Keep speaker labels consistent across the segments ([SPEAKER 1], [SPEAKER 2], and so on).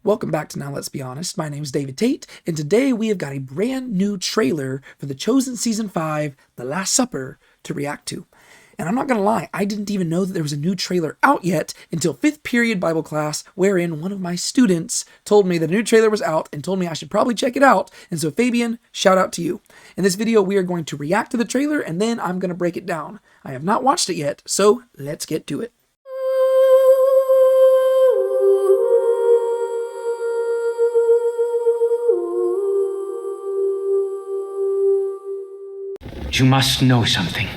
[SPEAKER 1] Welcome back to Now Let's Be Honest. My name is David Tate, and today we have got a brand new trailer for The Chosen Season 5, The Last Supper, to react to. And I'm not going to lie, I didn't even know that there was a new trailer out yet until 5th period Bible class, wherein one of my students told me that a new trailer was out and told me I should probably check it out. And so Fabian, shout out to you. In this video, we are going to react to the trailer, and then I'm going to break it down. I have not watched it yet, so let's get to it.
[SPEAKER 2] You must know something.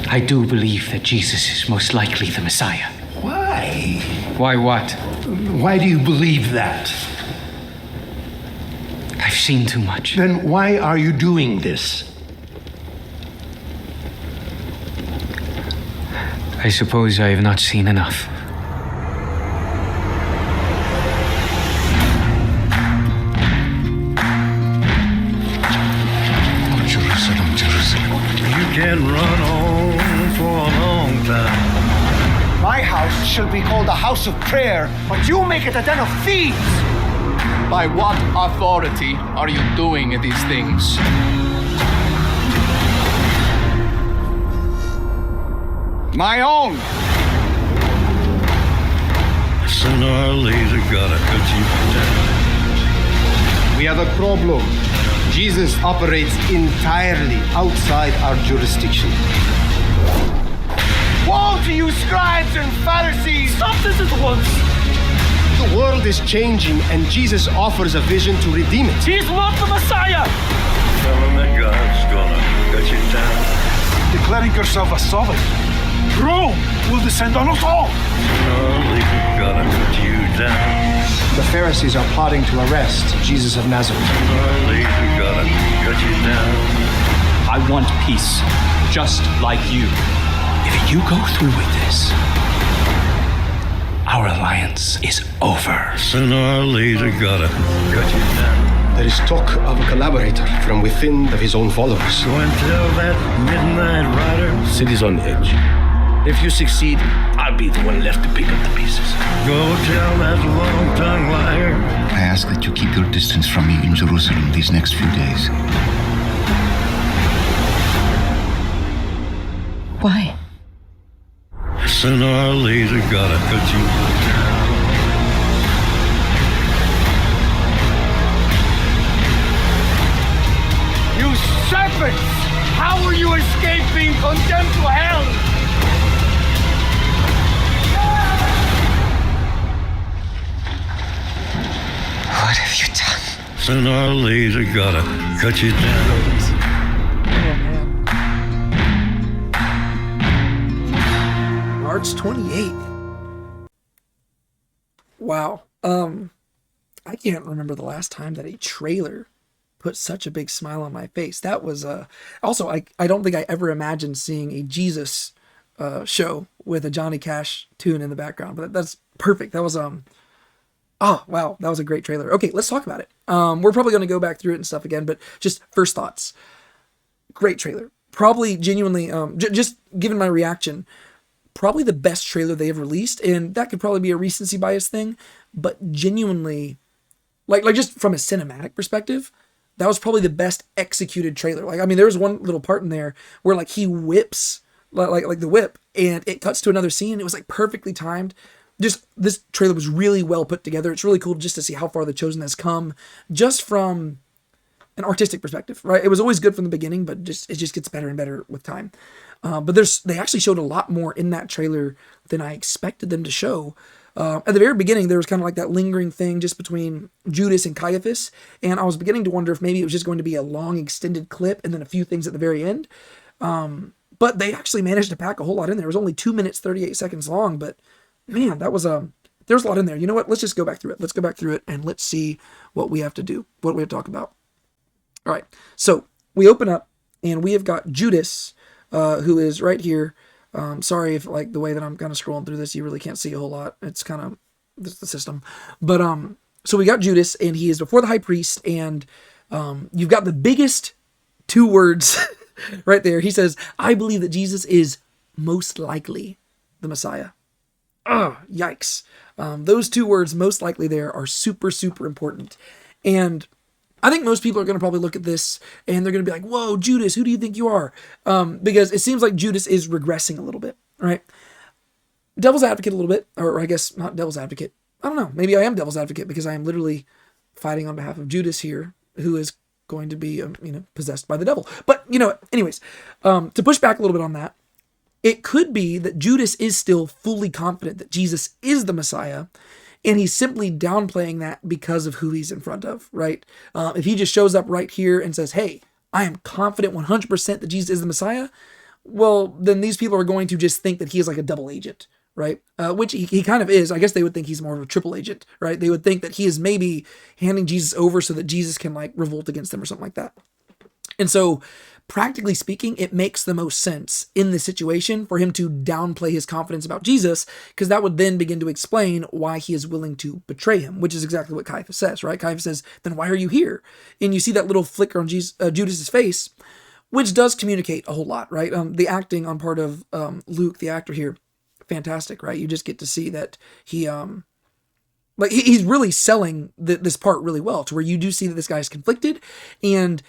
[SPEAKER 2] I do believe that Jesus is most likely the Messiah.
[SPEAKER 3] Why?
[SPEAKER 2] Why what?
[SPEAKER 3] Why do you believe that?
[SPEAKER 2] I've seen too much.
[SPEAKER 3] Then why are you doing this?
[SPEAKER 2] I suppose I have not seen enough.
[SPEAKER 4] You can run on for a long time.
[SPEAKER 5] My house shall be called a house of prayer, but you make it a den of thieves!
[SPEAKER 6] By what authority are you doing these things?
[SPEAKER 5] My own!
[SPEAKER 4] Sooner or later, gotta cut you down.
[SPEAKER 5] We have a problem. Jesus operates entirely outside our jurisdiction. Woe to you, scribes and Pharisees! Stop this at once! The world is changing, and Jesus offers a vision to redeem it.
[SPEAKER 7] He's not the Messiah!
[SPEAKER 4] Tell him that God's gonna cut you down.
[SPEAKER 7] Declaring yourself a sovereign, Rome will descend on us all!
[SPEAKER 4] Sooner or later, gotta cut you down.
[SPEAKER 5] The Pharisees are plotting to arrest Jesus of Nazareth.
[SPEAKER 4] Sooner or later, gotta cut you down.
[SPEAKER 8] I want peace, just like you. If you go through with this, our alliance is over.
[SPEAKER 4] Sooner or later, gotta cut you down.
[SPEAKER 5] There is talk of a collaborator from within of his own followers.
[SPEAKER 4] Go and tell that midnight rider.
[SPEAKER 9] City's on edge. If you succeed, I'll be the one left to pick up the pieces.
[SPEAKER 4] Go tell that long-tongued liar.
[SPEAKER 10] I ask that you keep your distance from me in Jerusalem these next few days.
[SPEAKER 11] Why?
[SPEAKER 4] Sooner or later, gotta cut you down.
[SPEAKER 5] You serpents! How will you escape being condemned to hell?
[SPEAKER 2] What have you done?
[SPEAKER 4] Sooner or later, gotta cut you down.
[SPEAKER 1] March 28th. Wow. I can't remember the last time that a trailer put such a big smile on my face. That was also I don't think I ever imagined seeing a Jesus show with a Johnny Cash tune in the background, but that's perfect. That was oh wow, that was a great trailer. Okay, let's talk about it. We're probably going to go back through it and stuff again, but just first thoughts. Great trailer. Probably genuinely just given my reaction, probably the best trailer they have released, and that could probably be a recency bias thing, but genuinely like just from a cinematic perspective, that was probably the best executed trailer. Like, I mean, there was one little part in there where like he whips like the whip and it cuts to another scene. It was like perfectly timed. Just this trailer was really well put together. It's really cool just to see how far The Chosen has come just from an artistic perspective, right? It was always good from the beginning, but it just gets better and better with time. But they actually showed a lot more in that trailer than I expected them to show. At the very beginning, there was kind of like that lingering thing just between Judas and Caiaphas, and I was beginning to wonder if maybe it was just going to be a long extended clip and then a few things at the very end. But they actually managed to pack a whole lot in there. It was only 2 minutes, 38 seconds long, but man, that was there's a lot in there. You know what? Let's just go back through it. Let's go back through it and let's see what we have to do, what we have to talk about. All right, so we open up and we have got Judas, who is right here. Sorry if like the way that I'm kind of scrolling through this, you really can't see a whole lot. It's kind of the system. But so we got Judas and he is before the high priest, and you've got the biggest 2 words right there. He says, I believe that Jesus is most likely the Messiah. Oh, yikes. Those two words, most likely there, are super, super important. And I think most people are going to probably look at this and they're going to be like, whoa, Judas, who do you think you are? Because it seems like Judas is regressing a little bit, right? Devil's advocate a little bit, or I guess not devil's advocate. I don't know. Maybe I am devil's advocate because I am literally fighting on behalf of Judas here, who is going to be, possessed by the devil. But, anyways, to push back a little bit on that, it could be that Judas is still fully confident that Jesus is the Messiah, and he's simply downplaying that because of who he's in front of, right? If he just shows up right here and says, hey, I am confident 100% that Jesus is the Messiah, well, then these people are going to just think that he is like a double agent, right? Which he kind of is. I guess they would think he's more of a triple agent, right? They would think that he is maybe handing Jesus over so that Jesus can like revolt against them or something like that. And so, practically speaking, it makes the most sense in this situation for him to downplay his confidence about Jesus, because that would then begin to explain why he is willing to betray him, which is exactly what Caiaphas says, right? Caiaphas says, then why are you here? And you see that little flicker on Judas's face, which does communicate a whole lot, right? The acting on part of Luke, the actor here, fantastic, right? You just get to see that he... he's really selling this part really well, to where you do see that this guy is conflicted. And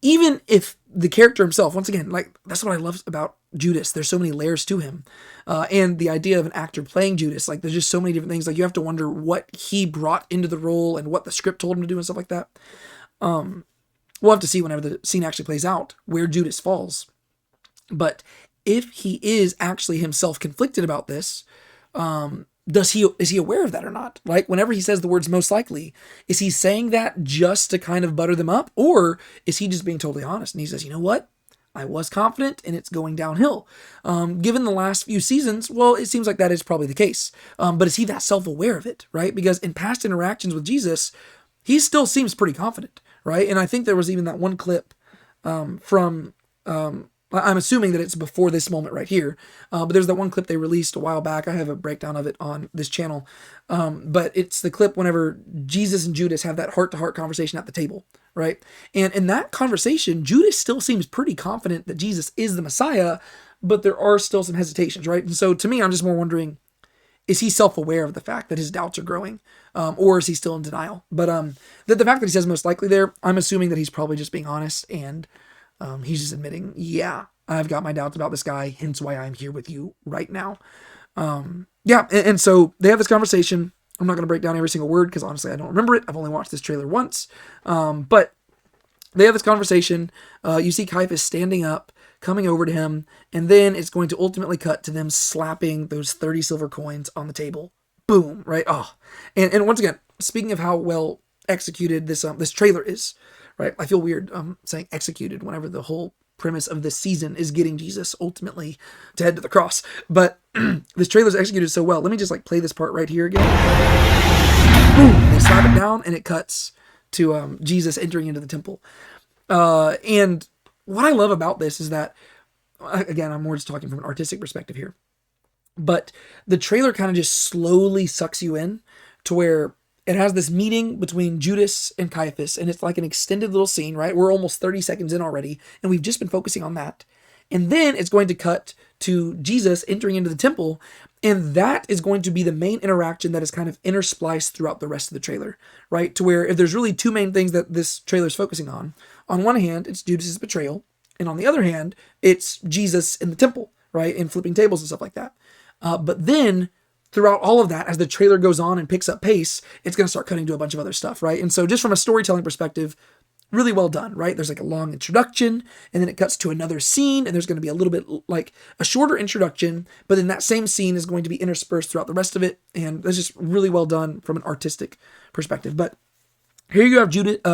[SPEAKER 1] even if the character himself, once again, like, that's what I love about Judas. There's so many layers to him. And the idea of an actor playing Judas, like, there's just so many different things. Like, you have to wonder what he brought into the role and what the script told him to do and stuff like that. We'll have to see whenever the scene actually plays out where Judas falls. But if he is actually himself conflicted about this, is he aware of that or not? Like, whenever he says the words most likely, is he saying that just to kind of butter them up? Or is he just being totally honest? And he says, you know what? I was confident and it's going downhill. Given the last few seasons, well, it seems like that is probably the case. But is he that self-aware of it, right? Because in past interactions with Jesus, he still seems pretty confident, right? And I think there was even that one clip from... I'm assuming that it's before this moment right here, but there's that one clip they released a while back. I have a breakdown of it on this channel, but it's the clip whenever Jesus and Judas have that heart-to-heart conversation at the table, right? And in that conversation, Judas still seems pretty confident that Jesus is the Messiah, but there are still some hesitations, right? And so to me, I'm just more wondering, is he self-aware of the fact that his doubts are growing, or is he still in denial? But the fact that he says most likely there, I'm assuming that he's probably just being honest, and he's just admitting, yeah, I've got my doubts about this guy, hence why I'm here with you right now. And so they have this conversation. I'm not going to break down every single word because honestly, I don't remember it. I've only watched this trailer once. But they have this conversation. You see Caiaphas standing up, coming over to him, and then it's going to ultimately cut to them slapping those 30 silver coins on the table. Boom, right? Oh, and once again, speaking of how well executed this trailer is, right? I feel weird saying executed whenever the whole premise of this season is getting Jesus ultimately to head to the cross. But this trailer's executed so well. Let me just like play this part right here again. Boom! They slap it down and it cuts to Jesus entering into the temple. And what I love about this is that, again, I'm more just talking from an artistic perspective here, but the trailer kind of just slowly sucks you in to where it has this meeting between Judas and Caiaphas, and it's like an extended little scene, right? We're almost 30 seconds in already, and we've just been focusing on that. And then it's going to cut to Jesus entering into the temple, and that is going to be the main interaction that is kind of interspliced throughout the rest of the trailer, right? To where if there's really two main things that this trailer is focusing on one hand, it's Judas's betrayal, and on the other hand, it's Jesus in the temple, right? And flipping tables and stuff like that. But then throughout all of that, as the trailer goes on and picks up pace, it's going to start cutting to a bunch of other stuff, right? And so just from a storytelling perspective, really well done, right? There's like a long introduction, and then it cuts to another scene, and there's going to be a little bit like a shorter introduction, but then that same scene is going to be interspersed throughout the rest of it, and that's just really well done from an artistic perspective. But here you have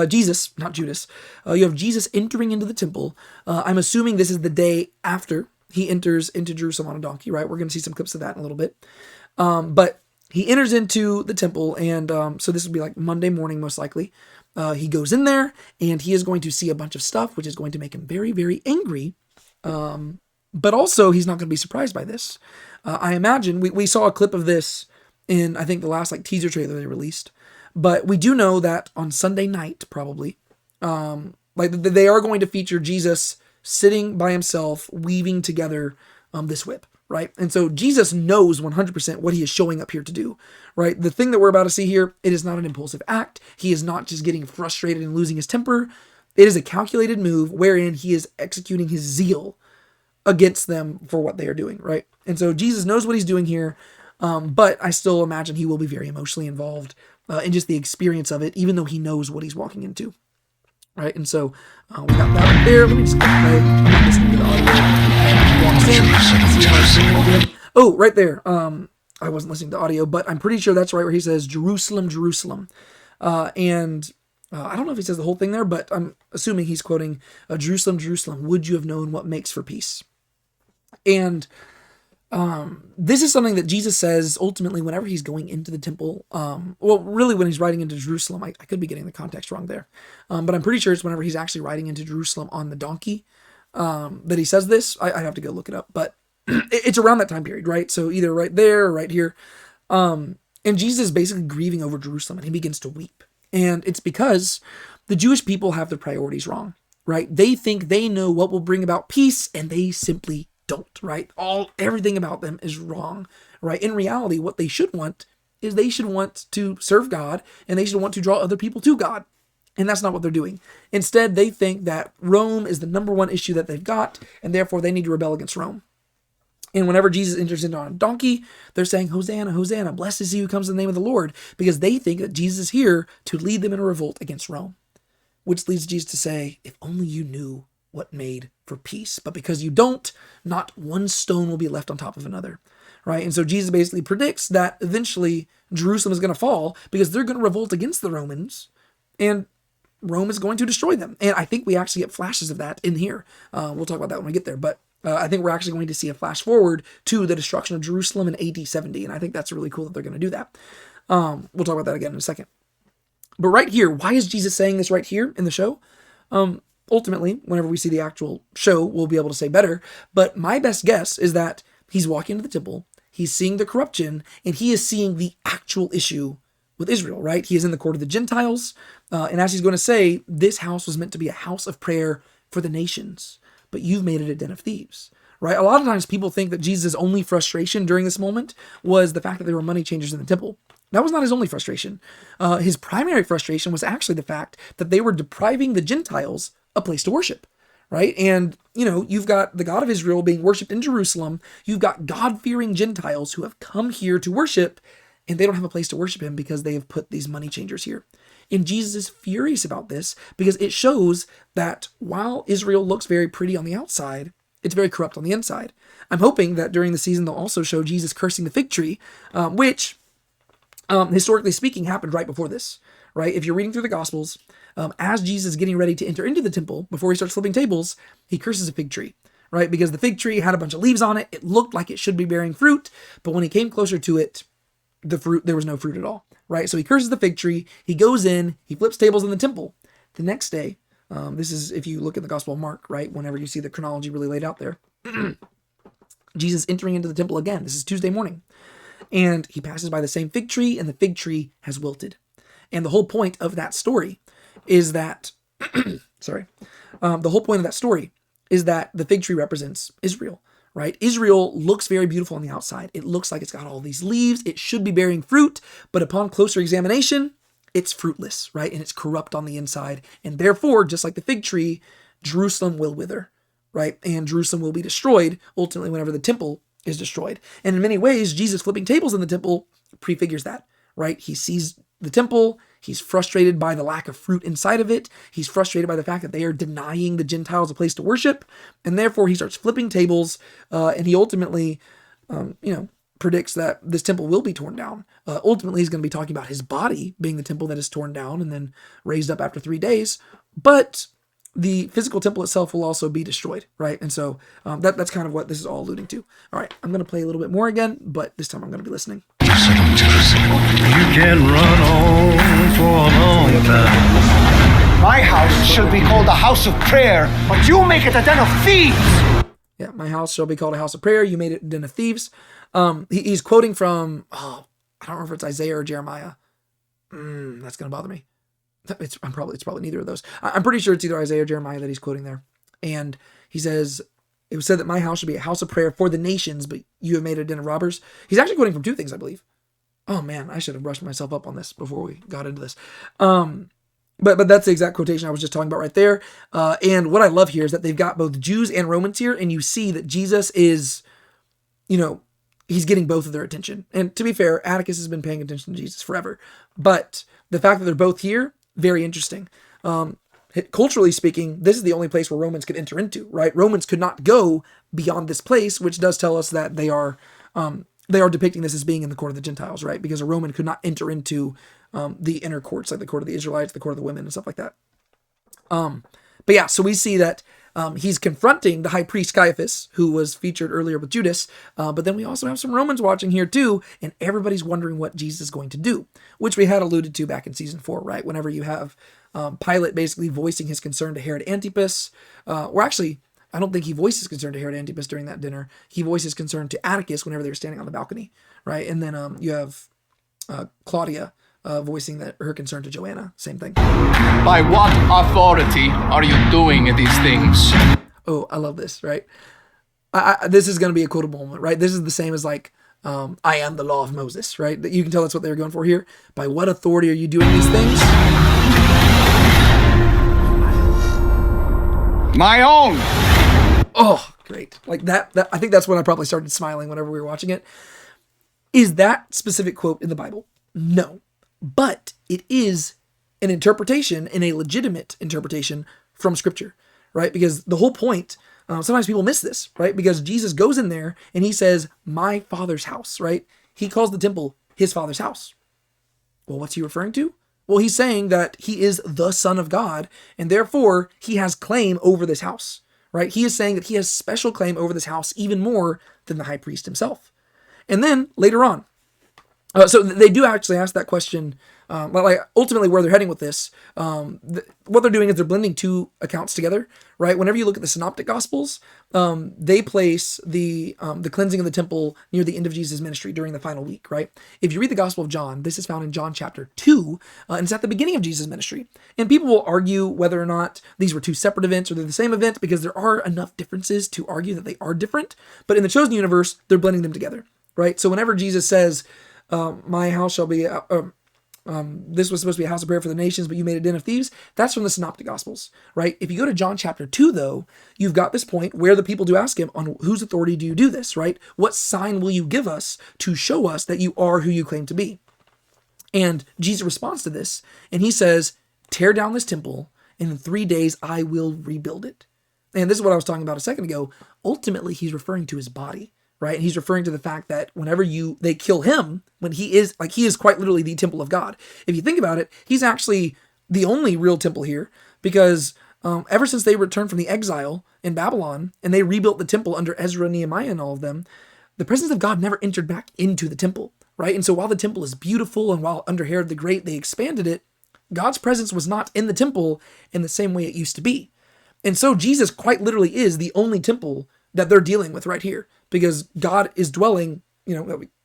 [SPEAKER 1] Jesus, not Judas. You have Jesus entering into the temple. I'm assuming this is the day after he enters into Jerusalem on a donkey, right? We're going to see some clips of that in a little bit. But he enters into the temple, and so this will be like Monday morning, most likely. He goes in there, and he is going to see a bunch of stuff, which is going to make him very, very angry. But also, he's not going to be surprised by this. I imagine, we saw a clip of this in, I think, the last like teaser trailer they released. But we do know that on Sunday night, probably, they are going to feature Jesus sitting by himself, weaving together this whip. right? And so Jesus knows 100% what he is showing up here to do, right? The thing that we're about to see here, it is not an impulsive act. He is not just getting frustrated and losing his temper. It is a calculated move wherein he is executing his zeal against them for what they are doing, right? And so Jesus knows what he's doing here, but I still imagine he will be very emotionally involved in just the experience of it, even though he knows what he's walking into, right? And so we got that right there. Let me just click play. I'm not listening to the audio. Oh, right there. I wasn't listening to audio, but I'm pretty sure that's right where he says, Jerusalem, Jerusalem. And I don't know if he says the whole thing there, but I'm assuming he's quoting, Jerusalem, Jerusalem, would you have known what makes for peace? And this is something that Jesus says ultimately whenever he's going into the temple. Well, really when he's riding into Jerusalem. I could be getting the context wrong there. But I'm pretty sure it's whenever he's actually riding into Jerusalem on the donkey that he says this. I have to go look it up, but it's around that time period, right? So either right there or right here. And Jesus is basically grieving over Jerusalem and he begins to weep. And it's because the Jewish people have their priorities wrong, right? They think they know what will bring about peace and they simply don't, right? Everything about them is wrong, right? In reality, what they should want is they should want to serve God and they should want to draw other people to God. And that's not what they're doing. Instead, they think that Rome is the number one issue that they've got and therefore they need to rebel against Rome. And whenever Jesus enters into on a donkey, they're saying, Hosanna, Hosanna, blessed is he who comes in the name of the Lord, because they think that Jesus is here to lead them in a revolt against Rome, which leads Jesus to say, if only you knew what made for peace. But because you don't, not one stone will be left on top of another, right? And so Jesus basically predicts that eventually Jerusalem is going to fall because they're going to revolt against the Romans and Rome is going to destroy them. And I think we actually get flashes of that in here. We'll talk about that when we get there. But I think we're actually going to see a flash forward to the destruction of Jerusalem in AD 70. And I think that's really cool that they're going to do that. We'll talk about that again in a second. But right here, why is Jesus saying this right here in the show? Ultimately, whenever we see the actual show, we'll be able to say better. But my best guess is that he's walking into the temple, he's seeing the corruption, and he is seeing the actual issue with Israel, right? He is in the court of the Gentiles. And as he's going to say, this house was meant to be a house of prayer for the nations, but you've made it a den of thieves, right? A lot of times people think that Jesus' only frustration during this moment was the fact that there were money changers in the temple. That was not his only frustration. His primary frustration was actually the fact that they were depriving the Gentiles a place to worship, right? And, you've got the God of Israel being worshiped in Jerusalem. You've got God-fearing Gentiles who have come here to worship, and they don't have a place to worship him because they have put these money changers here. And Jesus is furious about this because it shows that while Israel looks very pretty on the outside, it's very corrupt on the inside. I'm hoping that during the season they'll also show Jesus cursing the fig tree, which, historically speaking, happened right before this, right? If you're reading through the Gospels, as Jesus is getting ready to enter into the temple, before he starts flipping tables, he curses a fig tree, right? Because the fig tree had a bunch of leaves on it. It looked like it should be bearing fruit, but when he came closer to it, there was no fruit at all, right? So he curses the fig tree. He goes in, he flips tables in the temple. The next day, this is if you look at the Gospel of Mark, right? Whenever you see the chronology really laid out there, Jesus entering into the temple again. This is Tuesday morning. And he passes by the same fig tree, and the fig tree has wilted. And the whole point of that story is that, the whole point of that story is that the fig tree represents Israel, right? Israel looks very beautiful on the outside. It looks like it's got all these leaves. It should be bearing fruit, but upon closer examination, it's fruitless, right? And it's corrupt on the inside. And therefore, just like the fig tree, Jerusalem will wither, right? And Jerusalem will be destroyed ultimately whenever the temple is destroyed. And in many ways, Jesus flipping tables in the temple prefigures that, right? He sees the temple. He's frustrated by the lack of fruit inside of it. He's frustrated by the fact that they are denying the Gentiles a place to worship. And therefore, he starts flipping tables. And he ultimately, predicts that this temple will be torn down. Ultimately, he's going to be talking about his body being the temple that is torn down and then raised up after 3 days. But the physical temple itself will also be destroyed, right? And so that's kind of what this is all alluding to. All right, I'm going to play a little bit more again, but this time I'm going to be listening.
[SPEAKER 4] You can run on for a long time.
[SPEAKER 5] My house shall be called a house of prayer, but you make it a den of thieves.
[SPEAKER 1] Yeah, my house shall be called a house of prayer. You made it a den of thieves. He's quoting from, I don't remember if it's Isaiah or Jeremiah. That's going to bother me. It's probably neither of those. I'm pretty sure it's either Isaiah or Jeremiah that he's quoting there. And he says, It was said that my house should be a house of prayer for the nations, but you have made it a den of robbers. He's actually quoting from two things, I believe. Oh man, I should have brushed myself up on this before we got into this. But that's the exact quotation I was just talking about right there. And what I love here is that they've got both Jews and Romans here, and you see that Jesus is, he's getting both of their attention. And to be fair, Atticus has been paying attention to Jesus forever. But the fact that they're both here, very interesting. Culturally speaking, this is the only place where Romans could enter into, right? Romans could not go beyond this place, which does tell us that they are depicting this as being in the court of the Gentiles, right? Because a Roman could not enter into the inner courts, like the court of the Israelites, the court of the women, and stuff like that. But yeah, so we see that he's confronting the high priest Caiaphas, who was featured earlier with Judas. But then we also have some Romans watching here too, and everybody's wondering what Jesus is going to do, which we had alluded to back in season 4, right? Whenever you have Pilate basically voicing his concern to Herod Antipas, or actually, I don't think he voiced his concern to Herod Antipas during that dinner. He voiced his concern to Atticus whenever they were standing on the balcony, right? And then you have Claudia voicing her concern to Joanna. Same thing.
[SPEAKER 6] By what authority are you doing these things?
[SPEAKER 1] Oh, I love this, right? This is going to be a quotable moment, right? This is the same as like, I am the law of Moses, right? You can tell that's what they were going for here. By what authority are you doing these things?
[SPEAKER 6] My own.
[SPEAKER 1] Oh, great. Like that I think that's when I probably started smiling whenever we were watching it. Is that specific quote in the Bible? No. But it is an interpretation and a legitimate interpretation from Scripture, right? Because the whole point, sometimes people miss this, right? Because Jesus goes in there and he says, my Father's house, right? He calls the temple his Father's house. Well, what's he referring to? Well, he's saying that he is the Son of God, and therefore he has claim over this house, right? He is saying that he has special claim over this house even more than the high priest himself. And then later on, so they do actually ask that question, like ultimately where they're heading with this. What they're doing is they're blending two accounts together, right? Whenever you look at the Synoptic Gospels, they place the cleansing of the temple near the end of Jesus' ministry during the final week, right? If you read the Gospel of John, this is found in John chapter 2, and it's at the beginning of Jesus' ministry. And people will argue whether or not these were two separate events or they're the same event because there are enough differences to argue that they are different. But in the chosen universe, they're blending them together, right? So whenever Jesus says, my house shall be, this was supposed to be a house of prayer for the nations, but you made a den of thieves. That's from the Synoptic Gospels, right? If you go to John chapter 2, though, you've got this point where the people do ask him, on whose authority do you do this, right? What sign will you give us to show us that you are who you claim to be? And Jesus responds to this, and he says, tear down this temple, and in 3 days I will rebuild it. And this is what I was talking about a second ago. Ultimately, he's referring to his body. Right? And he's referring to the fact that whenever they kill him, when he is quite literally the temple of God. If you think about it, he's actually the only real temple here because ever since they returned from the exile in Babylon and they rebuilt the temple under Ezra, Nehemiah, and all of them, the presence of God never entered back into the temple, right? And so while the temple is beautiful and while under Herod the Great they expanded it, God's presence was not in the temple in the same way it used to be. And so Jesus quite literally is the only temple that they're dealing with right here because God is dwelling,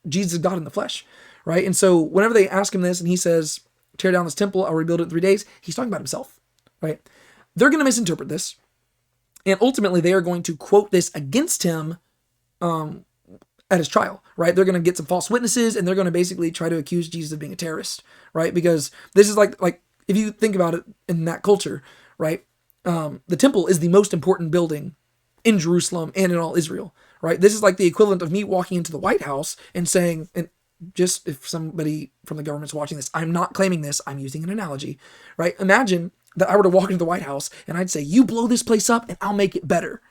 [SPEAKER 1] Jesus is God in the flesh, right? And so whenever they ask him this and he says, tear down this temple, I'll rebuild it in 3 days, he's talking about himself, right? They're going to misinterpret this. And ultimately they are going to quote this against him at his trial, right? They're going to get some false witnesses and they're going to basically try to accuse Jesus of being a terrorist, right? Because this is like if you think about it in that culture, right? The temple is the most important building in Jerusalem and in all Israel, right? This is like the equivalent of me walking into the White House and saying, and just if somebody from the government's watching this, I'm not claiming this, I'm using an analogy, right? Imagine that I were to walk into the White House and I'd say, you blow this place up and I'll make it better.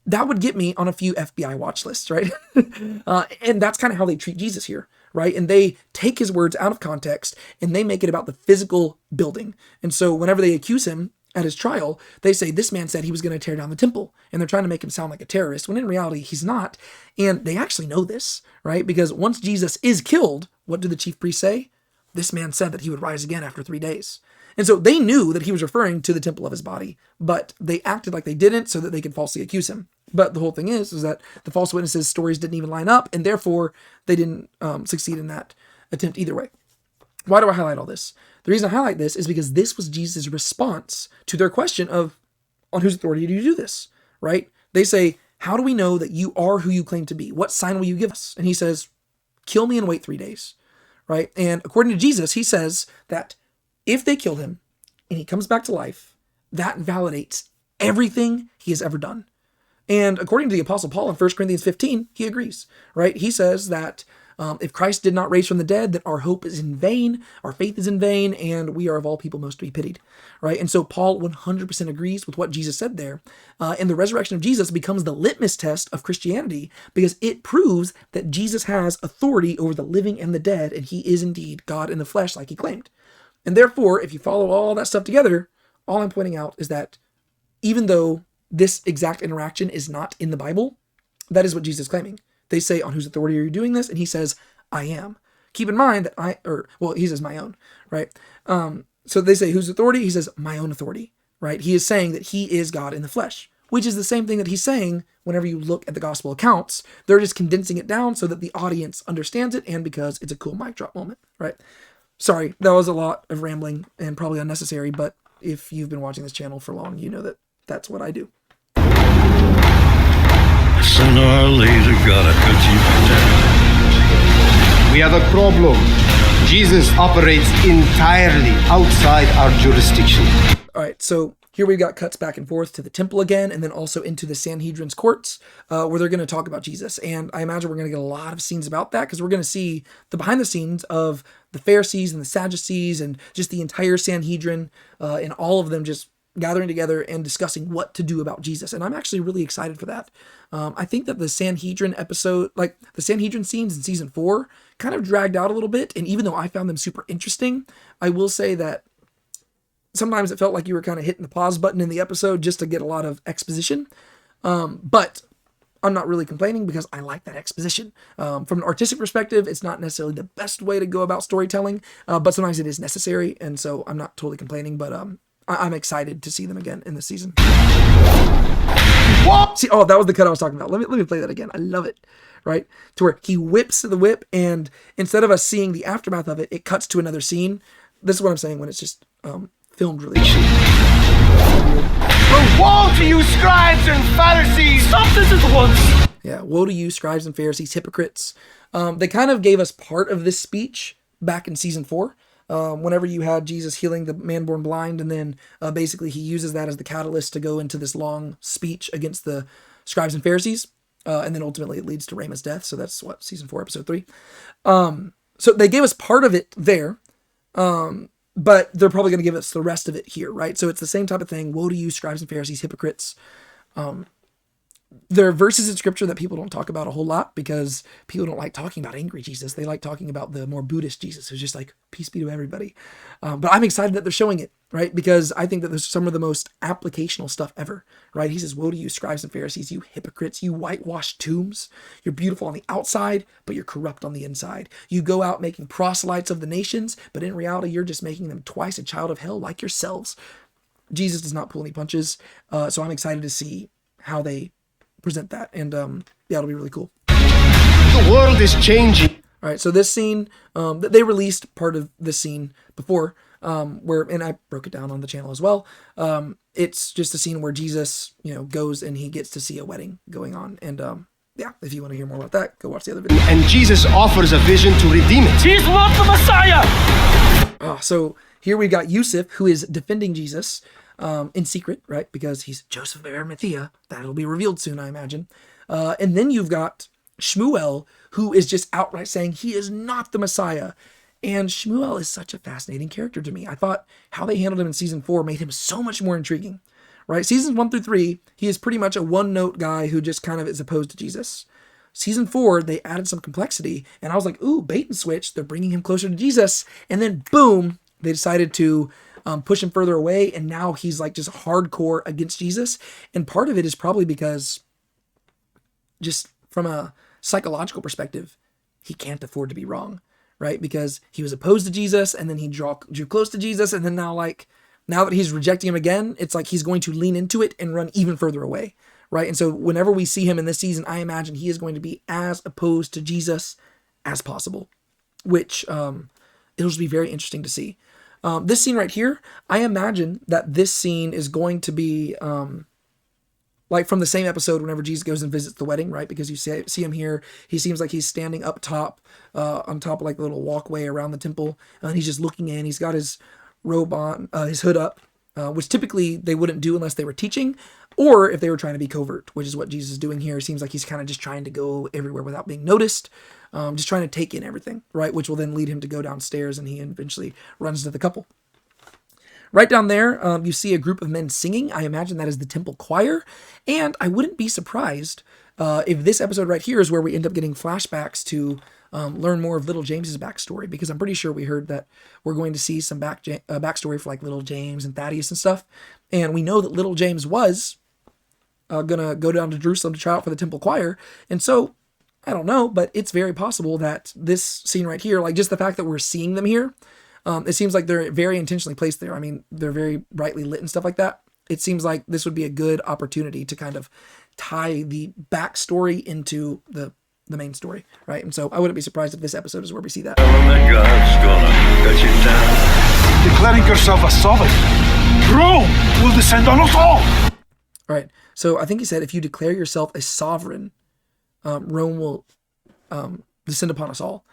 [SPEAKER 1] That would get me on a few FBI watch lists, right? And that's kind of how they treat Jesus here, right? And they take his words out of context and they make it about the physical building. And so whenever they accuse him at his trial, they say this man said he was going to tear down the temple, and they're trying to make him sound like a terrorist, when in reality he's not. And they actually know this, right? Because once Jesus is killed, what do the chief priests say? This man said that he would rise again after 3 days. And so they knew that he was referring to the temple of his body, but they acted like they didn't so that they could falsely accuse him. But the whole thing is that the false witnesses' stories didn't even line up, and therefore they didn't succeed in that attempt either way. Why do I highlight all this? The reason I highlight this is because this was Jesus' response to their question of, on whose authority do you do this, right? They say, how do we know that you are who you claim to be? What sign will you give us? And he says, kill me and wait 3 days, right? And according to Jesus, he says that if they kill him and he comes back to life, that validates everything he has ever done. And according to the Apostle Paul in 1 Corinthians 15, he agrees, right? He says that if Christ did not raise from the dead, that our hope is in vain, our faith is in vain, and we are of all people most to be pitied, right? And so Paul 100% agrees with what Jesus said there. And the resurrection of Jesus becomes the litmus test of Christianity because it proves that Jesus has authority over the living and the dead, and he is indeed God in the flesh like he claimed. And therefore, if you follow all that stuff together, all I'm pointing out is that even though this exact interaction is not in the Bible, that is what Jesus is claiming. They say, on whose authority are you doing this? And he says, I am. Keep in mind that he says my own, right? So they say, whose authority? He says, my own authority, right? He is saying that he is God in the flesh, which is the same thing that he's saying whenever you look at the gospel accounts. They're just condensing it down so that the audience understands it and because it's a cool mic drop moment, right? Sorry, that was a lot of rambling and probably unnecessary, but if you've been watching this channel for long, you know that that's what I do.
[SPEAKER 4] Sooner or later, gotta cut you down.
[SPEAKER 5] We have a problem. Jesus operates entirely outside our jurisdiction.
[SPEAKER 1] All right, so here we've got cuts back and forth to the temple again, and then also into the Sanhedrin's courts, where they're going to talk about Jesus. And I imagine we're going to get a lot of scenes about that because we're going to see the behind the scenes of the Pharisees and the Sadducees and just the entire Sanhedrin and all of them just gathering together and discussing what to do about Jesus. And I'm actually really excited for that. I think that the Sanhedrin episode, like the Sanhedrin scenes in season 4, kind of dragged out a little bit. And even though I found them super interesting, I will say that sometimes it felt like you were kind of hitting the pause button in the episode just to get a lot of exposition. But I'm not really complaining because I like that exposition. From an artistic perspective, it's not necessarily the best way to go about storytelling, but sometimes it is necessary. And so I'm not totally complaining, but I'm excited to see them again in this season. What? See, that was the cut I was talking about. Let me play that again. I love it, right? To where he whips the whip, and instead of us seeing the aftermath of it, it cuts to another scene. This is what I'm saying when it's just filmed really well.
[SPEAKER 5] Woe to you, scribes and Pharisees! Stop this at once!
[SPEAKER 1] Yeah, woe to you, scribes and Pharisees, hypocrites. They kind of gave us part of this speech back in season 4. Whenever you had Jesus healing the man born blind, and then basically he uses that as the catalyst to go into this long speech against the scribes and Pharisees, and then ultimately it leads to Raymond's death. So that's what, season 4, episode 3. So they gave us part of it there, but they're probably going to give us the rest of it here, right? So it's the same type of thing. Woe to you, scribes and Pharisees, hypocrites. There are verses in scripture that people don't talk about a whole lot because people don't like talking about angry Jesus. They like talking about the more Buddhist Jesus who's just like, peace be to everybody. But I'm excited that they're showing it, right? Because I think that there's some of the most applicational stuff ever, right? He says, woe to you, scribes and Pharisees, you hypocrites, you whitewashed tombs. You're beautiful on the outside, but you're corrupt on the inside. You go out making proselytes of the nations, but in reality, you're just making them twice a child of hell like yourselves. Jesus does not pull any punches. So I'm excited to see how they present that, and yeah, it'll be really cool.
[SPEAKER 5] The world is changing.
[SPEAKER 1] All right, so this scene, they released part of this scene before, and I broke it down on the channel as well. It's just a scene where Jesus, goes and he gets to see a wedding going on, and yeah, if you want to hear more about that, go watch the other video.
[SPEAKER 5] And Jesus offers a vision to redeem it.
[SPEAKER 9] He's not the Messiah!
[SPEAKER 1] So here we've got Yusuf, who is defending Jesus, in secret, right? Because he's Joseph of Arimathea. That'll be revealed soon, I imagine. And then you've got Shmuel, who is just outright saying he is not the Messiah. And Shmuel is such a fascinating character to me. I thought how they handled him in season 4 made him so much more intriguing, right? Seasons 1 through 3, he is pretty much a one-note guy who just kind of is opposed to Jesus. Season 4, they added some complexity, and I was like, ooh, bait and switch. They're bringing him closer to Jesus. And then, boom, they decided to push him further away, and now he's like just hardcore against Jesus. And part of it is probably because just from a psychological perspective, he can't afford to be wrong, right? Because he was opposed to Jesus, and then he drew close to Jesus, and then now that he's rejecting him again, it's like he's going to lean into it and run even further away, right? And so whenever we see him in this season, I imagine he is going to be as opposed to Jesus as possible, which it'll just be very interesting to see. This scene right here, I imagine that this scene is going to be like from the same episode whenever Jesus goes and visits the wedding, right? Because you see him here. He seems like he's standing up top, on top of like a little walkway around the temple. And he's just looking in. He's got his robe on, his hood up, which typically they wouldn't do unless they were teaching or if they were trying to be covert, which is what Jesus is doing here. It seems like he's kind of just trying to go everywhere without being noticed, just trying to take in everything, right? Which will then lead him to go downstairs, and he eventually runs to the couple. Right down there, you see a group of men singing. I imagine that is the temple choir. And I wouldn't be surprised if this episode right here is where we end up getting flashbacks to learn more of little James's backstory, because I'm pretty sure we heard that we're going to see some backstory for like little James and Thaddeus and stuff. And we know that little James was going to go down to Jerusalem to try out for the temple choir. And so, I don't know, but it's very possible that this scene right here, like just the fact that we're seeing them here, it seems like they're very intentionally placed there. I mean, they're very brightly lit and stuff like that. It seems like this would be a good opportunity to kind of tie the backstory into the main story, right? And so I wouldn't be surprised if this episode is where we see that.
[SPEAKER 4] God's gonna cut you down.
[SPEAKER 7] Declaring yourself a sovereign, Rome will descend on us all.
[SPEAKER 1] All right. So I think he said, if you declare yourself a sovereign, Rome will descend upon us all.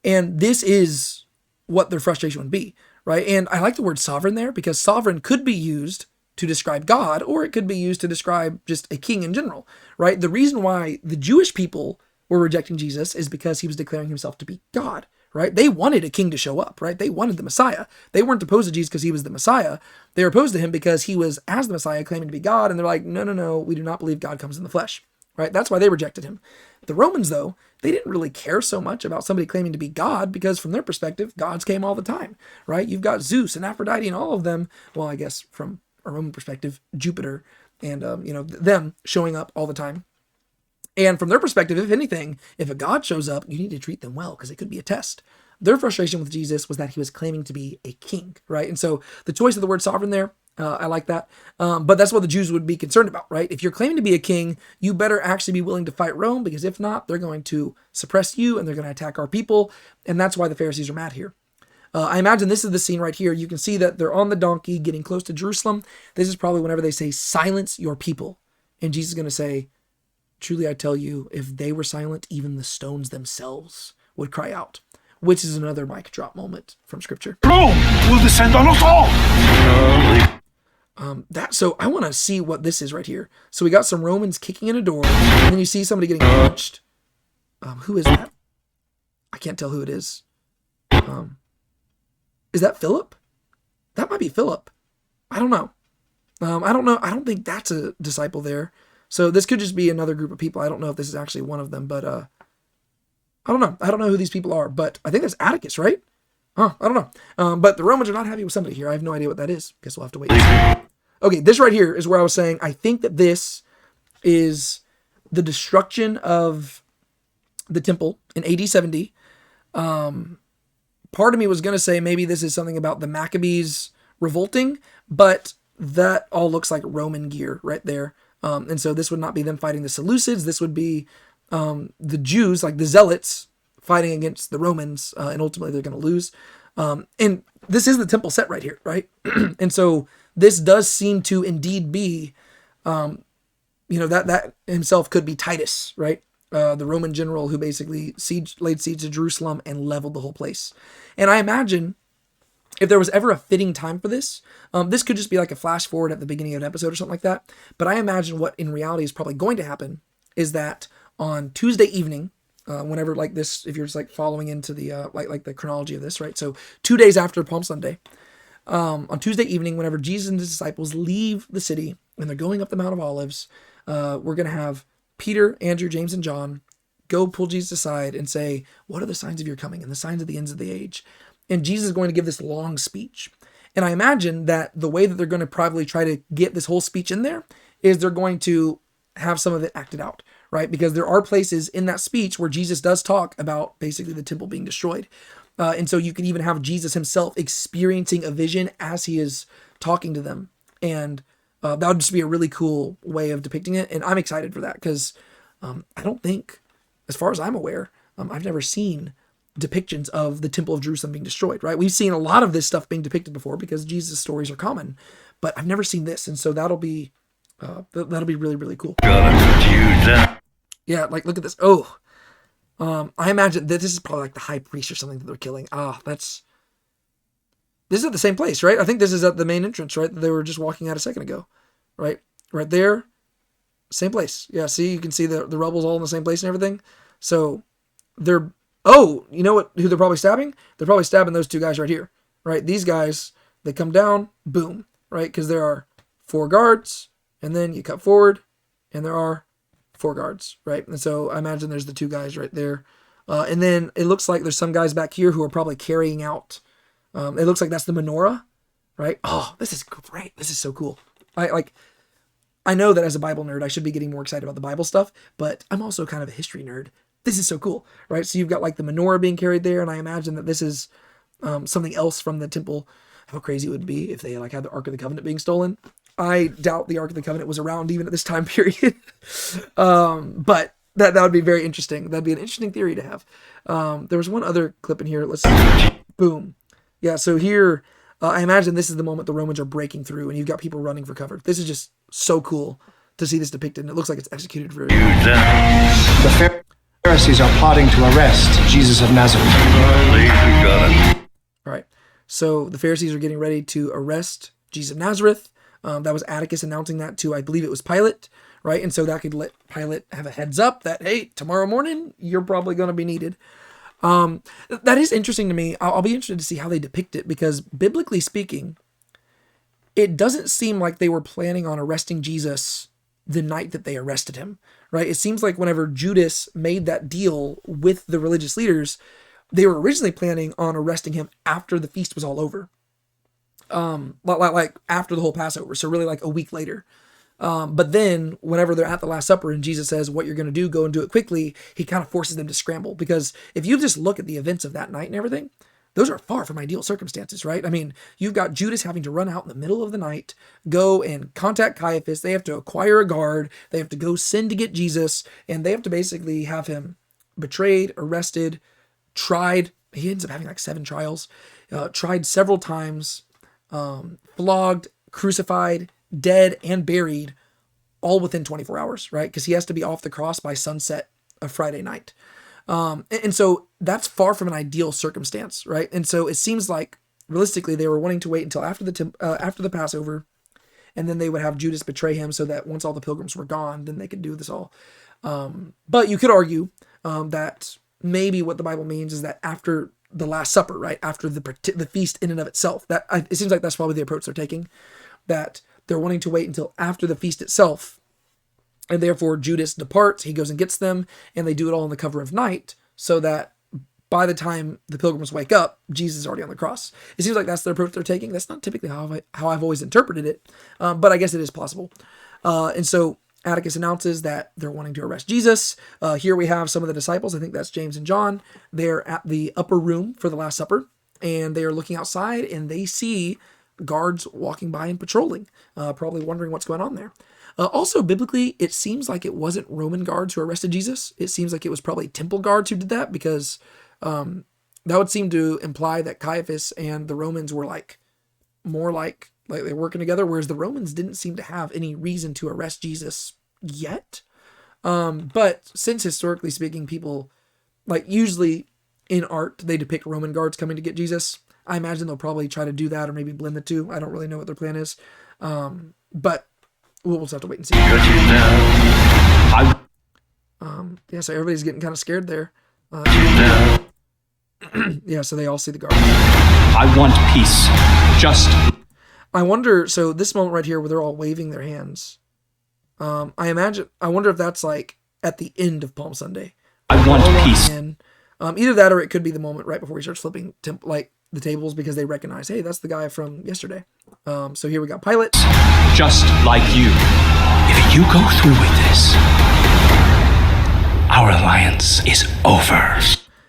[SPEAKER 1] And this is what their frustration would be, right? And I like the word sovereign there because sovereign could be used to describe God, or it could be used to describe just a king in general, right? The reason why the Jewish people were rejecting Jesus is because he was declaring himself to be God, right? They wanted a king to show up, right? They wanted the Messiah. They weren't opposed to Jesus because he was the Messiah. They were opposed to him because he was, as the Messiah, claiming to be God, and they're like, no, we do not believe God comes in the flesh, right? That's why they rejected him. The Romans, though, they didn't really care so much about somebody claiming to be God because from their perspective, gods came all the time, right? You've got Zeus and Aphrodite and all of them. Well, I guess from a Roman perspective, Jupiter and, them showing up all the time. And from their perspective, if anything, if a god shows up, you need to treat them well because it could be a test. Their frustration with Jesus was that he was claiming to be a king, right? And so the choice of the word sovereign there, I like that. But that's what the Jews would be concerned about, right? If you're claiming to be a king, you better actually be willing to fight Rome, because if not, they're going to suppress you and they're going to attack our people. And that's why the Pharisees are mad here. I imagine this is the scene right here. You can see that they're on the donkey getting close to Jerusalem. This is probably whenever they say, silence your people. And Jesus is going to say, truly I tell you, if they were silent, even the stones themselves would cry out. Which is another mic drop moment from Scripture.
[SPEAKER 7] Rome will descend on us all.
[SPEAKER 1] So I want to see what this is right here. So we got some Romans kicking in a door, and then you see somebody getting punched. Who is that? I can't tell who it is. Is that Philip? That might be Philip. I don't know. I don't think that's a disciple there. So this could just be another group of people. I don't know if this is actually one of them, but I don't know. I don't know who these people are, but I think that's Atticus, right? I don't know. But the Romans are not happy with somebody here. I have no idea what that is. Guess we'll have to wait. Okay, this right here is where I was saying I think that this is the destruction of the temple in AD 70. Part of me was going to say maybe this is something about the Maccabees revolting, but that all looks like Roman gear right there. And so this would not be them fighting the Seleucids. This would be the Jews, like the Zealots, fighting against the Romans, and ultimately they're going to lose. And this is the temple set right here, right? And so this does seem to indeed be, that himself could be Titus, right? The Roman general who basically laid siege to Jerusalem and leveled the whole place. And I imagine if there was ever a fitting time for this, this could just be like a flash forward at the beginning of an episode or something like that. But I imagine what in reality is probably going to happen is that on Tuesday evening, whenever like this, if you're just like following into the like the chronology of this, right? So 2 days after Palm Sunday, on Tuesday evening, whenever Jesus and his disciples leave the city and they're going up the Mount of Olives, we're going to have Peter, Andrew, James, and John go pull Jesus aside and say, what are the signs of your coming and the signs of the ends of the age? And Jesus is going to give this long speech. And I imagine that the way that they're going to probably try to get this whole speech in there is they're going to have some of it acted out, right? Because there are places in that speech where Jesus does talk about basically the temple being destroyed. And so you can even have Jesus himself experiencing a vision as he is talking to them. And that would just be a really cool way of depicting it. And I'm excited for that because I don't think, as far as I'm aware, I've never seen depictions of the temple of Jerusalem being destroyed, right? We've seen a lot of this stuff being depicted before because Jesus' stories are common, but I've never seen this. And so that'll be That'll be really, really cool.
[SPEAKER 4] Gotta put you down.
[SPEAKER 1] Yeah, like look at this. Oh, I imagine that this is probably like the high priest or something that they're killing. This is at the same place, right? I think this is at the main entrance, right? That they were just walking out a second ago, right? Right there, same place. Yeah, see, you can see the rebels all in the same place and everything. So they're, oh, you know what? Who they're probably stabbing? They're probably stabbing those two guys right here, right? These guys, they come down, boom, right? Because there are 4 guards, and then you cut forward, and there are 4 guards, right? And so I imagine there's the 2 guys right there. And then it looks like there's some guys back here who are probably carrying out, it looks like that's the menorah, right? Oh, this is great. This is so cool. I know that as a Bible nerd, I should be getting more excited about the Bible stuff, but I'm also kind of a history nerd. This is so cool, right? So you've got like the menorah being carried there, and I imagine that this is something else from the temple. How crazy it would be if they like had the Ark of the Covenant being stolen. I doubt the Ark of the Covenant was around even at this time period. But that would be very interesting. That'd be an interesting theory to have. There was one other clip in here. Let's see. Boom. Yeah, so here, I imagine this is the moment the Romans are breaking through and you've got people running for cover. This is just so cool to see this depicted. And it looks like it's executed very well.
[SPEAKER 5] The Pharisees are plotting to arrest Jesus of Nazareth.
[SPEAKER 1] All right. So the Pharisees are getting ready to arrest Jesus of Nazareth. That was Atticus announcing that to, I believe it was Pilate, right? And so that could let Pilate have a heads up that, hey, tomorrow morning, you're probably going to be needed. That is interesting to me. I'll be interested to see how they depict it because biblically speaking, it doesn't seem like they were planning on arresting Jesus the night that they arrested him, right? It seems like whenever Judas made that deal with the religious leaders, they were originally planning on arresting him after the feast was all over. Like after the whole Passover. So really like a week later. But then whenever they're at the Last Supper and Jesus says, what you're going to do, go and do it quickly, he kind of forces them to scramble. Because if you just look at the events of that night and everything, those are far from ideal circumstances, right? I mean, you've got Judas having to run out in the middle of the night, go and contact Caiaphas. They have to acquire a guard. They have to go send to get Jesus. And they have to basically have him betrayed, arrested, tried. He ends up having like 7 trials, tried several times, flogged, crucified, dead, and buried all within 24 hours, right? Because he has to be off the cross by sunset of Friday night. And so that's far from an ideal circumstance, right? And so it seems like realistically they were wanting to wait until after the Passover, and then they would have Judas betray him so that once all the pilgrims were gone, then they could do this all. But you could argue that maybe what the Bible means is that after the Last Supper, right? After the feast in and of itself, it seems like that's probably the approach they're taking, that they're wanting to wait until after the feast itself. And therefore Judas departs, he goes and gets them, and they do it all in the cover of night so that by the time the pilgrims wake up, Jesus is already on the cross. It seems like that's the approach they're taking. That's not typically how I've always interpreted it, but I guess it is possible. And so Atticus announces that they're wanting to arrest Jesus. Here we have some of the disciples. I think that's James and John. They're at the upper room for the Last Supper, and they are looking outside, and they see guards walking by and patrolling, probably wondering what's going on there. Also, biblically, it seems like it wasn't Roman guards who arrested Jesus. It seems like it was probably temple guards who did that, because that would seem to imply that Caiaphas and the Romans were more like they're working together, whereas the Romans didn't seem to have any reason to arrest Jesus yet. But since historically speaking, people, like usually in art, they depict Roman guards coming to get Jesus. I imagine they'll probably try to do that or maybe blend the two. I don't really know what their plan is. But we'll just have to wait and see. Yeah, so everybody's getting kind of scared there. Yeah, so they all see the guards.
[SPEAKER 8] I want peace.
[SPEAKER 1] I wonder, so this moment right here where they're all waving their hands, I wonder if that's like at the end of Palm Sunday.
[SPEAKER 8] I want peace.
[SPEAKER 1] Either that or it could be the moment right before he starts flipping the tables, because they recognize, hey, that's the guy from yesterday. So here we got Pilate.
[SPEAKER 8] Just like you.
[SPEAKER 2] If you go through with this, our alliance is over.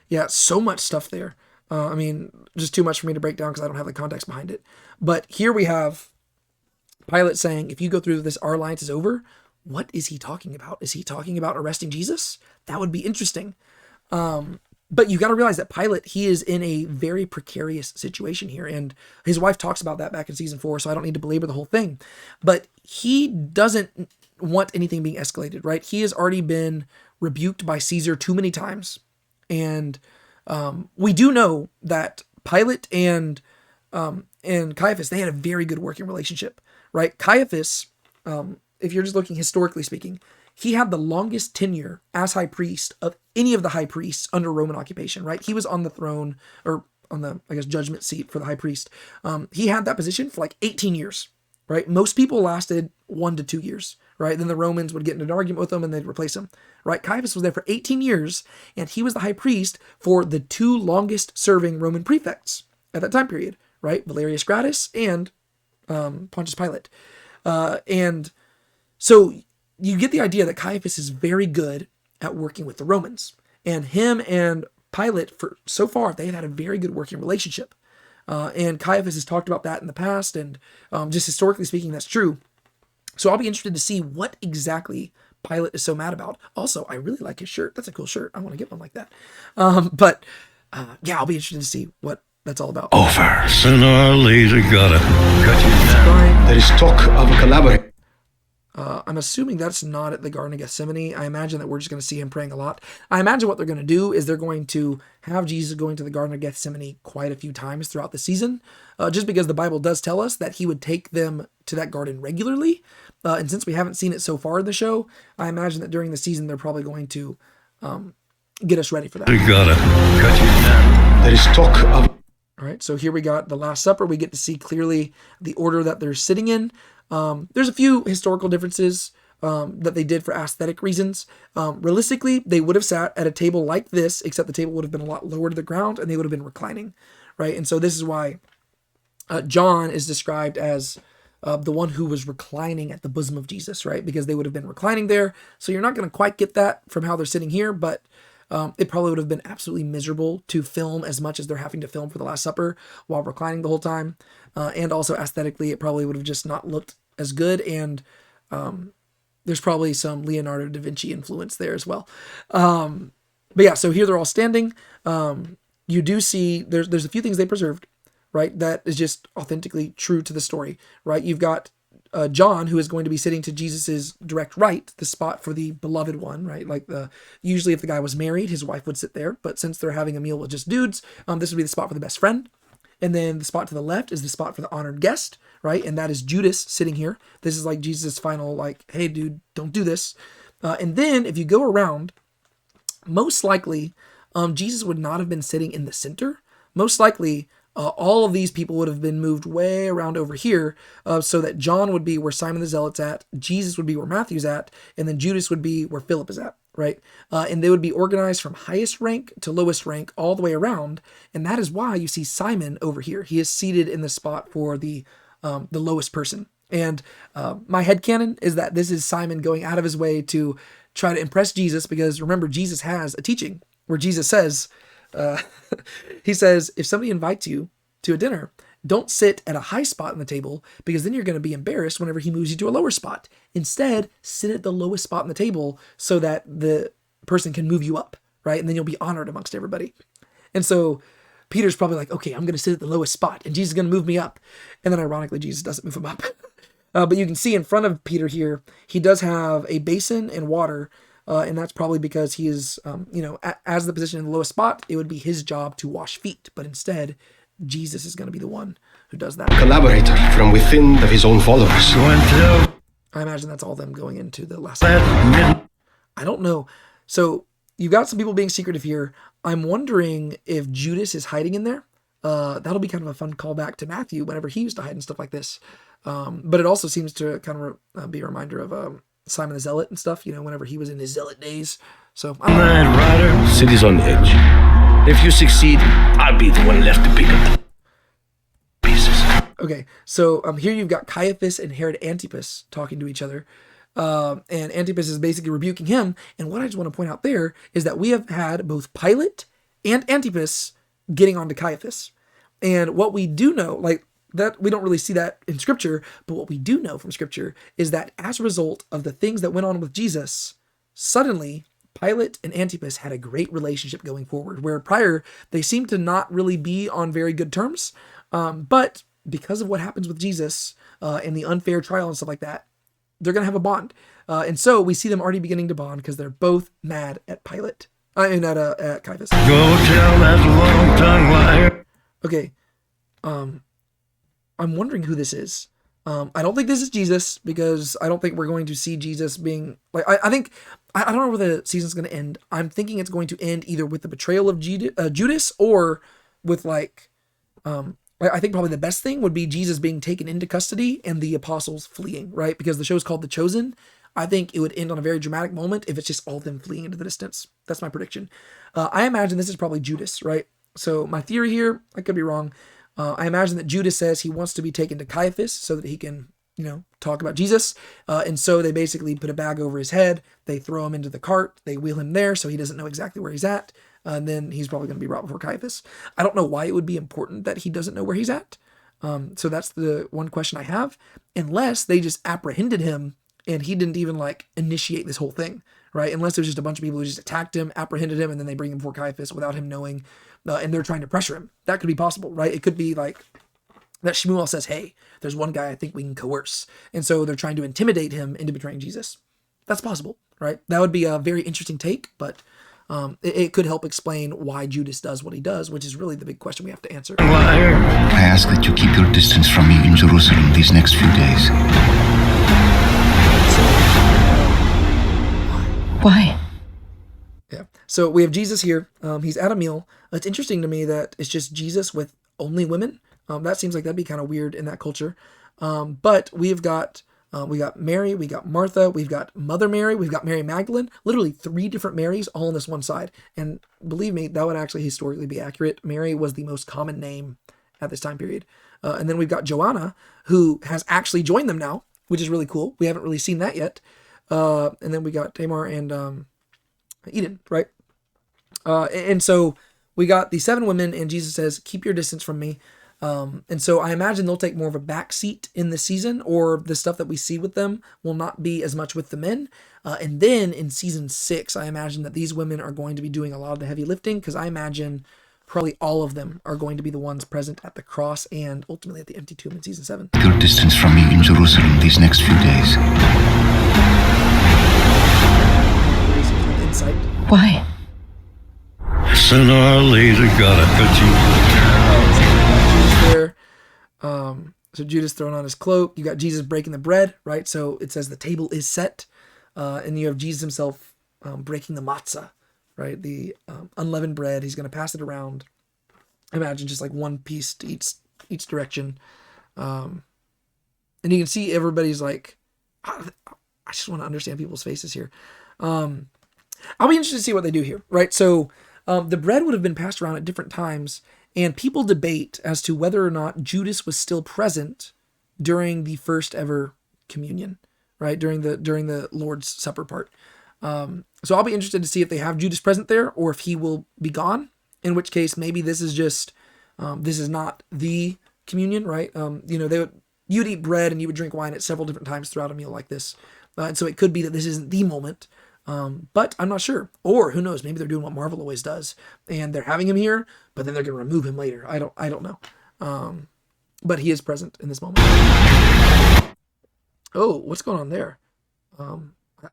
[SPEAKER 1] Yeah, so much stuff there. I mean, just too much for me to break down because I don't have the context behind it. But here we have Pilate saying, if you go through this, our alliance is over. What is he talking about? Is he talking about arresting Jesus? That would be interesting. But you got to realize that Pilate, he is in a very precarious situation here. And his wife talks about that back in season 4, so I don't need to belabor the whole thing. But he doesn't want anything being escalated, right? He has already been rebuked by Caesar too many times. And we do know that Pilate and Caiaphas, they had a very good working relationship, right? Caiaphas, if you're just looking historically speaking, he had the longest tenure as high priest of any of the high priests under Roman occupation, right? He was on the throne, or on the, I guess, judgment seat for the high priest. He had that position for like 18 years, right? Most people lasted 1 to 2 years, right? Then the Romans would get into an argument with him and they'd replace him, right? Caiaphas was there for 18 years, and he was the high priest for the 2 longest serving Roman prefects at that time period, right? Valerius Gratus and Pontius Pilate. And so you get the idea that Caiaphas is very good at working with the Romans. And him and Pilate, for so far, they had a very good working relationship. And Caiaphas has talked about that in the past, and just historically speaking, that's true. So I'll be interested to see what exactly Pilate is so mad about. Also, I really like his shirt. That's a cool shirt. I want to get one like that. But I'll be interested to see what that's all about.
[SPEAKER 4] Over. Sooner or later, gotta cut you down.
[SPEAKER 5] There is talk of a collaborator.
[SPEAKER 1] I'm assuming that's not at the Garden of Gethsemane. I imagine that we're just going to see him praying a lot. I imagine what they're going to do is they're going to have Jesus going to the Garden of Gethsemane quite a few times throughout the season, just because the Bible does tell us that he would take them to that garden regularly. And since we haven't seen it so far in the show, I imagine that during the season they're probably going to get us ready for that.
[SPEAKER 4] We gotta cut you down.
[SPEAKER 5] There is talk of...
[SPEAKER 1] All right, so here we got the Last Supper. We get to see clearly the order that they're sitting in. There's a few historical differences that they did for aesthetic reasons. Realistically, they would have sat at a table like this, except the table would have been a lot lower to the ground, and they would have been reclining, right? And so this is why John is described as the one who was reclining at the bosom of Jesus, right? Because they would have been reclining there. So you're not going to quite get that from how they're sitting here, but it probably would have been absolutely miserable to film as much as they're having to film for the Last Supper while reclining the whole time. And also aesthetically, it probably would have just not looked as good. And there's probably some Leonardo da Vinci influence there as well. But yeah, so here they're all standing. You do see there's a few things they preserved, right? That is just authentically true to the story, right? You've got John, who is going to be sitting to Jesus's direct right, the spot for the beloved one, right? Like usually if the guy was married, his wife would sit there, but since they're having a meal with just dudes, this would be the spot for the best friend. And then the spot to the left is the spot for the honored guest, right? And that is Judas sitting here. This is like Jesus' final, like, hey, dude, don't do this. And then if you go around, most likely Jesus would not have been sitting in the center. Most likely all of these people would have been moved way around over here so that John would be where Simon the Zealot's at, Jesus would be where Matthew's at, and then Judas would be where Philip is at, right? And they would be organized from highest rank to lowest rank all the way around, and that is why you see Simon over here. He is seated in the spot for the lowest person. And my headcanon is that this is Simon going out of his way to try to impress Jesus, because remember, Jesus has a teaching where Jesus says, he says, if somebody invites you to a dinner, don't sit at a high spot on the table, because then you're going to be embarrassed whenever he moves you to a lower spot. Instead, sit at the lowest spot on the table so that the person can move you up, right? And then you'll be honored amongst everybody. And so Peter's probably like, okay, I'm going to sit at the lowest spot and Jesus is going to move me up. And then ironically, Jesus doesn't move him up. But you can see in front of Peter here, he does have a basin and water. And that's probably because he is, as the position in the lowest spot, it would be his job to wash feet. But instead, Jesus is going to be the one who does that.
[SPEAKER 5] Collaborator from within of his own followers.
[SPEAKER 1] I imagine that's all them going into the last. I don't know. So you've got some people being secretive here. I'm wondering if Judas is hiding in there. That'll be kind of a fun callback to Matthew whenever he used to hide and stuff like this. But it also seems to kind of be a reminder of Simon the Zealot and stuff, whenever he was in his zealot days. So
[SPEAKER 9] City's on edge. If you succeed, I'll be the one left to pick up the pieces.
[SPEAKER 1] Okay, so here you've got Caiaphas and Herod Antipas talking to each other. And Antipas is basically rebuking him. And what I just want to point out there is that we have had both Pilate and Antipas getting on to Caiaphas. And what we do know, like that, we don't really see that in Scripture, but what we do know from Scripture is that as a result of the things that went on with Jesus, suddenly Pilate and Antipas had a great relationship going forward, where prior they seemed to not really be on very good terms. But because of what happens with Jesus and the unfair trial and stuff like that, they're going to have a bond. And so we see them already beginning to bond because they're both mad at Pilate and at Caiaphas.
[SPEAKER 4] Go tell that long-tongued liar.
[SPEAKER 1] Okay. I'm wondering who this is. I don't think this is Jesus, because I don't think we're going to see Jesus being like, I think, I don't know where the season's going to end. I'm thinking it's going to end either with the betrayal of Judas or with like, I think probably the best thing would be Jesus being taken into custody and the apostles fleeing, right? Because the show's called The Chosen. I think it would end on a very dramatic moment if it's just all of them fleeing into the distance. That's my prediction. I imagine this is probably Judas, right? So my theory here, I could be wrong. I imagine that Judas says he wants to be taken to Caiaphas so that he can, talk about Jesus. And so they basically put a bag over his head. They throw him into the cart. They wheel him there so he doesn't know exactly where he's at. And then he's probably going to be brought before Caiaphas. I don't know why it would be important that he doesn't know where he's at. So that's the one question I have. Unless they just apprehended him and he didn't even initiate this whole thing, right? Unless there's just a bunch of people who just attacked him, apprehended him, and then they bring him before Caiaphas without him knowing, and they're trying to pressure him. That could be possible, right? It could be like that Shmuel says, hey, there's one guy I think we can coerce. And so they're trying to intimidate him into betraying Jesus. That's possible, right? That would be a very interesting take, but it could help explain why Judas does what he does, which is really the big question we have to answer.
[SPEAKER 10] I ask that you keep your distance from me in Jerusalem these next few days.
[SPEAKER 11] Why?
[SPEAKER 1] Yeah. So we have Jesus here. He's at a meal. It's interesting to me that it's just Jesus with only women. That seems like that'd be kind of weird in that culture. But we got Mary, we got Martha, we've got Mother Mary, we've got Mary Magdalene, literally 3 different Marys all on this one side. And believe me, that would actually historically be accurate. Mary was the most common name at this time period. And then we've got Joanna, who has actually joined them now, which is really cool. We haven't really seen that yet. And then we got Tamar and Eden, right? And so we got the 7 women, and Jesus says, keep your distance from me. And so I imagine they'll take more of a back seat in this season, or the stuff that we see with them will not be as much with the men. And then in season 6, I imagine that these women are going to be doing a lot of the heavy lifting, because I imagine probably all of them are going to be the ones present at the cross and ultimately at the empty tomb in season 7.
[SPEAKER 10] Keep your distance from me in Jerusalem these next few days.
[SPEAKER 1] Insight.
[SPEAKER 11] Why?
[SPEAKER 4] Sooner or later, gotta cut you.
[SPEAKER 1] There. So Judas throwing on his cloak. You got Jesus breaking the bread, right? So it says the table is set. And you have Jesus himself breaking the matzah, right? The unleavened bread. He's going to pass it around. Imagine just like one piece to each direction. And you can see everybody's like, I just want to understand people's faces here. I'll be interested to see what they do here, right? So the bread would have been passed around at different times, and people debate as to whether or not Judas was still present during the first ever communion, right? During the Lord's Supper part. So I'll be interested to see if they have Judas present there, or if he will be gone, in which case maybe this is just, this is not the communion, right? You'd eat bread and you would drink wine at several different times throughout a meal like this. And so it could be that this isn't the moment. But I'm not sure. Or who knows, maybe they're doing what Marvel always does, and they're having him here, but then they're going to remove him later. I don't know. But he is present in this moment. Oh, what's going on there? I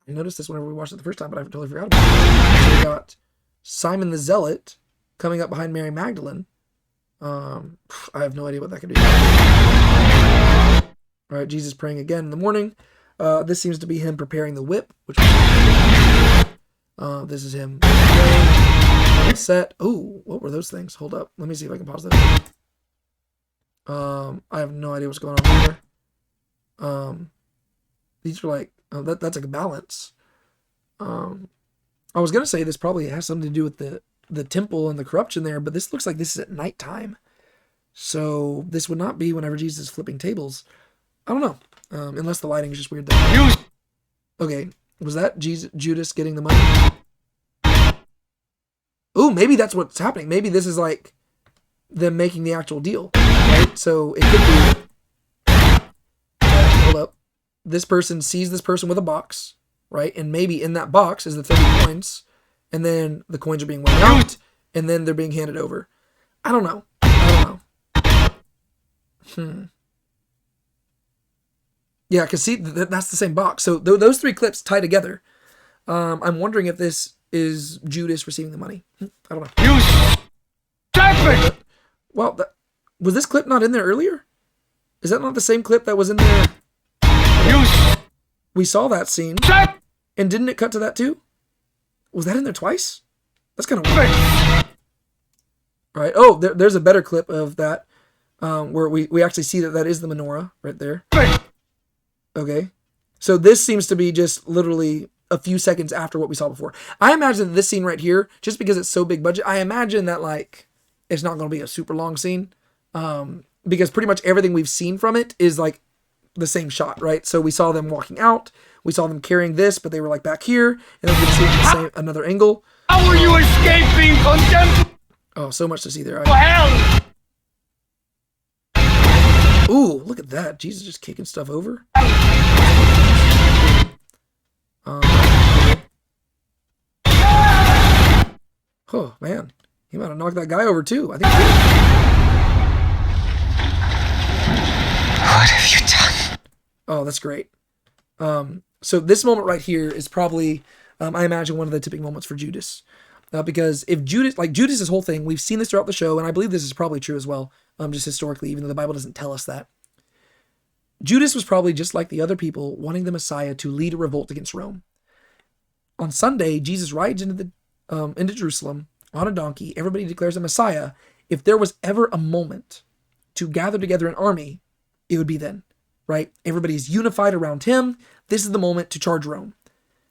[SPEAKER 1] noticed this whenever we watched it the first time, but I totally forgot about it. So we got Simon the Zealot coming up behind Mary Magdalene. I have no idea what that could be. All right, Jesus praying again in the morning. This seems to be him preparing the whip, which this is him praying, set. Oh, what were those things? Hold up. Let me see if I can pause this. I have no idea what's going on here. These are like, that's like a balance. I was going to say this probably has something to do with the temple and the corruption there, but this looks like this is at nighttime. So this would not be whenever Jesus is flipping tables. I don't know. Unless the lighting is just weird there. Okay, was that Judas getting the money? Oh, maybe that's what's happening. Maybe this is like them making the actual deal, right? So it could be, hold up, this person sees this person with a box, right? And maybe in that box is the 30 coins, and then the coins are being weighed out, and then they're being handed over. I don't know. Yeah, because see, that's the same box. So those three clips tie together. I'm wondering if this is Judas receiving the money. I don't know.
[SPEAKER 7] You stupid!
[SPEAKER 1] Well, was this clip not in there earlier? Is that not the same clip that was in there? We saw that scene. And didn't it cut to that too? Was that in there twice? That's kind of weird. All right. Oh, there's a better clip of that where we actually see that is the menorah right there. Okay. So this seems to be just literally a few seconds after what we saw before. I imagine this scene right here, just because it's so big budget, I imagine that like it's not going to be a super long scene because pretty much everything we've seen from it is like the same shot, right? So we saw them walking out, we saw them carrying this, but they were like back here, and then we're going to see the same another angle.
[SPEAKER 7] How are you escaping condemned?
[SPEAKER 1] Oh, so much to see there.
[SPEAKER 7] For hell!
[SPEAKER 1] Ooh, look at that. Jesus just kicking stuff over. Oh, man. He might have knocked that guy over, too. I think he did.
[SPEAKER 2] What have you done?
[SPEAKER 1] Oh, that's great. So this moment right here is probably, I imagine, one of the tipping moments for Judas. Because if Judas's whole thing, we've seen this throughout the show, and I believe this is probably true as well, just historically, even though the Bible doesn't tell us that. Judas was probably just like the other people, wanting the Messiah to lead a revolt against Rome. On Sunday, Jesus rides into Jerusalem on a donkey. Everybody declares a Messiah. If there was ever a moment to gather together an army, it would be then, right? Everybody's unified around him. This is the moment to charge Rome.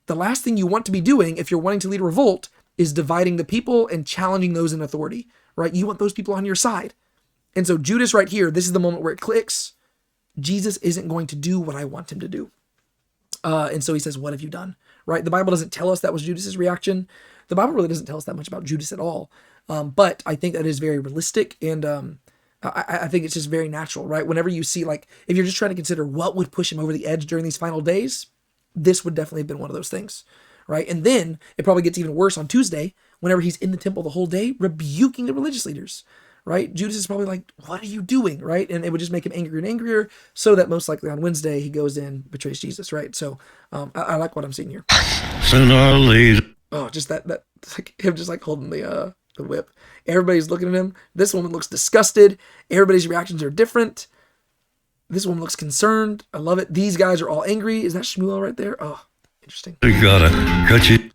[SPEAKER 1] The last thing you want to be doing if you're wanting to lead a revolt is dividing the people and challenging those in authority, right? You want those people on your side. And so Judas right here, this is the moment where it clicks. Jesus isn't going to do what I want him to do. And so he says, what have you done? Right? The Bible doesn't tell us that was Judas's reaction. The Bible really doesn't tell us that much about Judas at all. But I think that is very realistic. And I think it's just very natural, right? Whenever you see, like, if you're just trying to consider what would push him over the edge during these final days, this would definitely have been one of those things, right? And then it probably gets even worse on Tuesday, whenever he's in the temple the whole day, rebuking the religious leaders, right? Judas is probably like, what are you doing, right? And it would just make him angrier and angrier, so that most likely on Wednesday he goes in, betrays Jesus, right? So I like what I'm seeing here. Oh, just that like him just like holding the whip. Everybody's looking at him. This woman looks disgusted. Everybody's reactions are different. This woman looks concerned. I love it. These guys are all angry. Is that Shmuel right there? Oh, interesting.
[SPEAKER 4] We gotta cut you.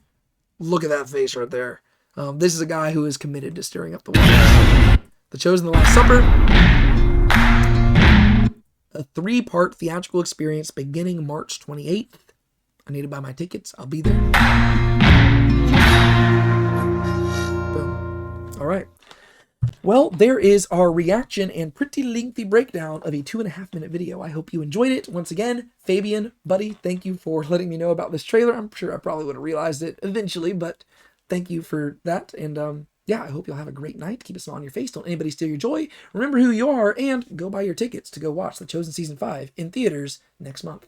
[SPEAKER 1] Look at that face right there. This is a guy who is committed to stirring up the world. The Chosen, the Last Supper. A 3-part theatrical experience beginning March 28th. I need to buy my tickets. I'll be there. Boom. All right. Well, there is our reaction and pretty lengthy breakdown of a 2.5-minute video. I hope you enjoyed it. Once again, Fabian, buddy, thank you for letting me know about this trailer. I'm sure I probably would have realized it eventually, but thank you for that. And yeah, I hope you'll have a great night. Keep a smile on your face. Don't anybody steal your joy. Remember who you are, and go buy your tickets to go watch The Chosen Season 5 in theaters next month.